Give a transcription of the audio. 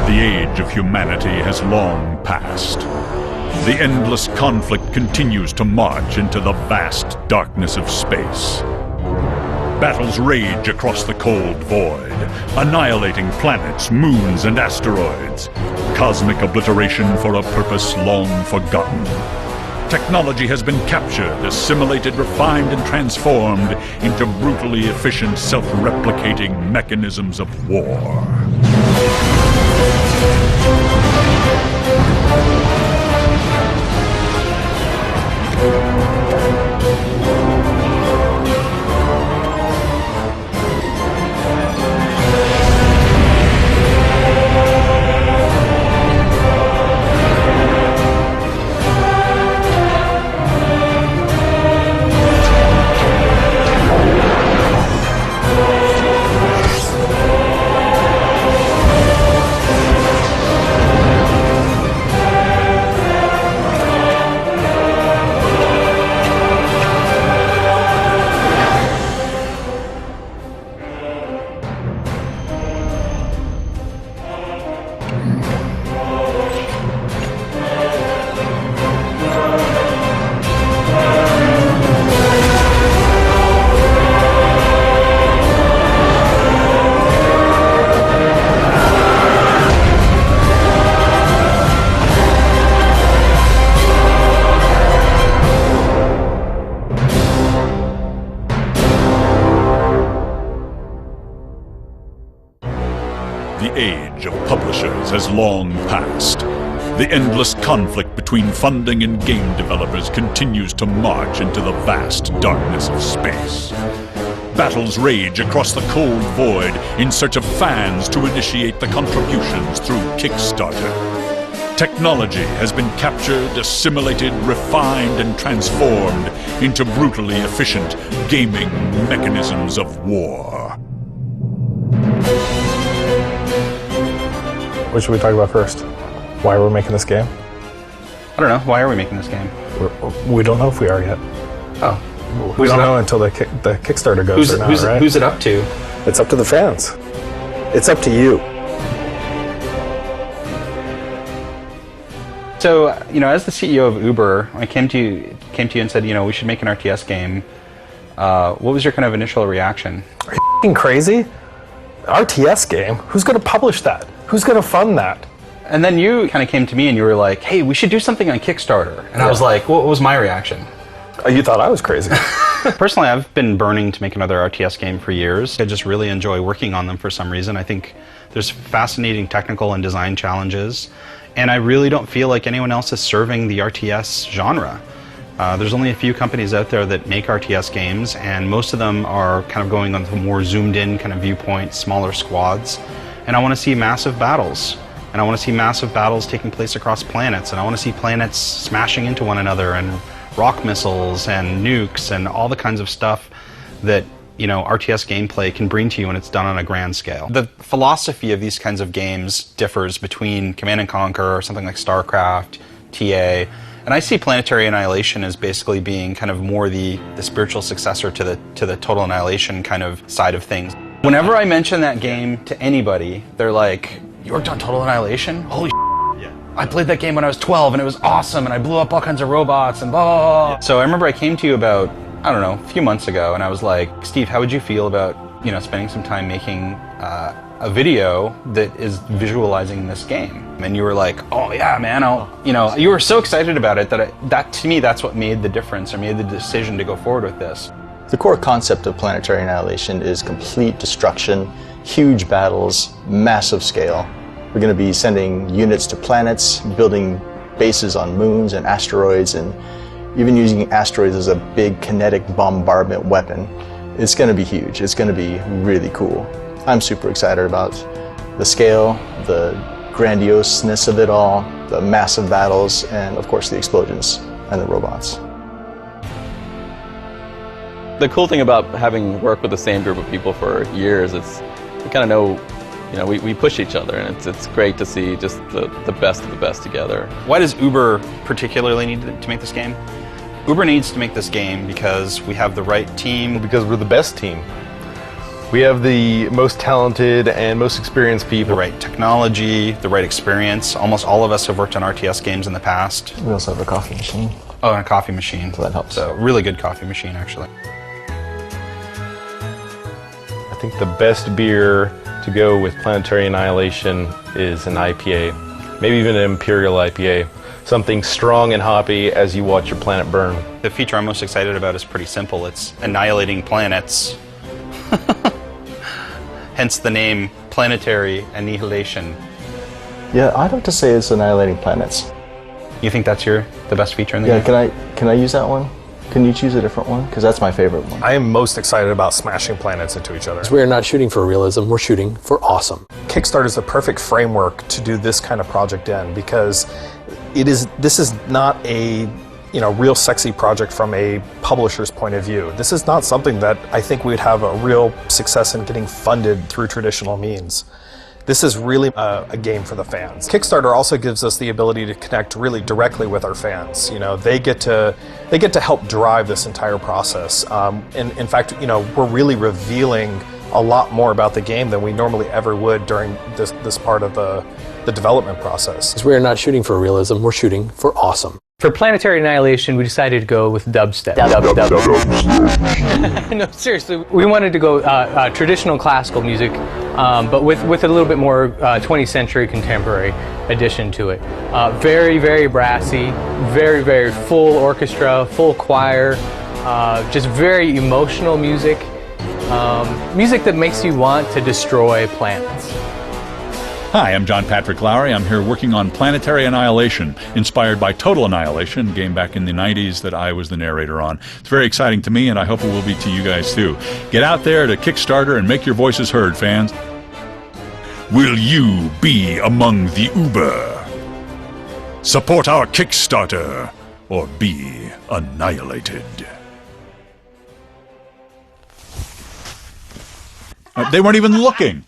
The age of humanity has long passed. The endless conflict continues to march into the vast darkness of space. Battles rage across the cold void, annihilating planets, moons, and asteroids. Cosmic obliteration for a purpose long forgotten. Technology has been captured, assimilated, refined, and transformed into brutally efficient, self-replicating mechanisms of war. The age of publishers has long passed. The endless conflict between funding and game developers continues to march into the vast darkness of space. Battles rage across the cold void in search of fans to initiate the contributions through Kickstarter. Technology has been captured, assimilated, refined, and transformed into brutally efficient gaming mechanisms of war. What should we talk about first? Why we're making this game? I don't know. Why are we making this game? We don't know if we are yet. Oh. We don't know until the Kickstarter goes right? Who's it up to? It's up to the fans. It's up to you. So, as the CEO of Uber, I came to you and said, we should make an RTS game. What was your kind of initial reaction? Are you f***ing crazy? RTS game? Who's going to publish that? Who's going to fund that? And then you kind of came to me and you were like, hey, we should do something on Kickstarter. And I was like, what was my reaction? You thought I was crazy. Personally, I've been burning to make another RTS game for years. I just really enjoy working on them for some reason. I think there's fascinating technical and design challenges. And I really don't feel like anyone else is serving the RTS genre. There's only a few companies out there that make RTS games, and most of them are kind of going on to more zoomed in kind of viewpoint, smaller squads. And I want to see massive battles. And I want to see massive battles taking place across planets. And I want to see planets smashing into one another, and rock missiles and nukes and all the kinds of stuff that RTS gameplay can bring to you when it's done on a grand scale. The philosophy of these kinds of games differs between Command & Conquer or something like StarCraft, TA, and I see Planetary Annihilation as basically being kind of more the spiritual successor to the Total Annihilation kind of side of things. Whenever I mention that game to anybody, they're like, you worked on Total Annihilation? Holy shit. I played that game when I was 12 and it was awesome and I blew up all kinds of robots and blah, blah, blah. So I remember I came to you about, I don't know, a few months ago, and I was like, Steve, how would you feel about, spending some time making a video that is visualizing this game? And you were like, oh yeah, man, you were so excited about it that to me, that's what made the difference, or made the decision to go forward with this. The core concept of Planetary Annihilation is complete destruction, huge battles, massive scale. We're going to be sending units to planets, building bases on moons and asteroids, and even using asteroids as a big kinetic bombardment weapon. It's going to be huge. It's going to be really cool. I'm super excited about the scale, the grandioseness of it all, the massive battles, and of course the explosions and the robots. The cool thing about having worked with the same group of people for years is we kind of know, we push each other, and it's great to see just the best of the best together. Why does Uber particularly need to make this game? Uber needs to make this game because we have the right team. Because we're the best team. We have the most talented and most experienced people. The right technology, the right experience. Almost all of us have worked on RTS games in the past. We also have a coffee machine. Oh, and a coffee machine. So that helps. So, really good coffee machine, actually. I think the best beer to go with Planetary Annihilation is an IPA. Maybe even an Imperial IPA. Something strong and hoppy as you watch your planet burn. The feature I'm most excited about is pretty simple. It's annihilating planets. Hence the name Planetary Annihilation. Yeah, I'd have to say it's annihilating planets. You think that's the best feature in the Yeah, game? can I use that one? Can you choose a different one? Because that's my favorite one. I am most excited about smashing planets into each other. We are not shooting for realism, we're shooting for awesome. Kickstarter is the perfect framework to do this kind of project in, because this is not a real sexy project from a publisher's point of view. This is not something that I think we'd have a real success in getting funded through traditional means. This is really a game for the fans. Kickstarter also gives us the ability to connect really directly with our fans. They get to help drive this entire process. In fact, we're really revealing a lot more about the game than we normally ever would during this part of the development process. We are not shooting for realism, we're shooting for awesome. For Planetary Annihilation, we decided to go with dubstep. No, seriously, we wanted to go traditional classical music, but with a little bit more 20th century contemporary addition to it. Very, very brassy, very, very full orchestra, full choir, just very emotional music. Music that makes you want to destroy planets. Hi, I'm John Patrick Lowry. I'm here working on Planetary Annihilation, inspired by Total Annihilation, a game back in the 90s that I was the narrator on. It's very exciting to me, and I hope it will be to you guys too. Get out there to Kickstarter and make your voices heard, fans. Will you be among the Uber? Support our Kickstarter, or be annihilated. They weren't even looking.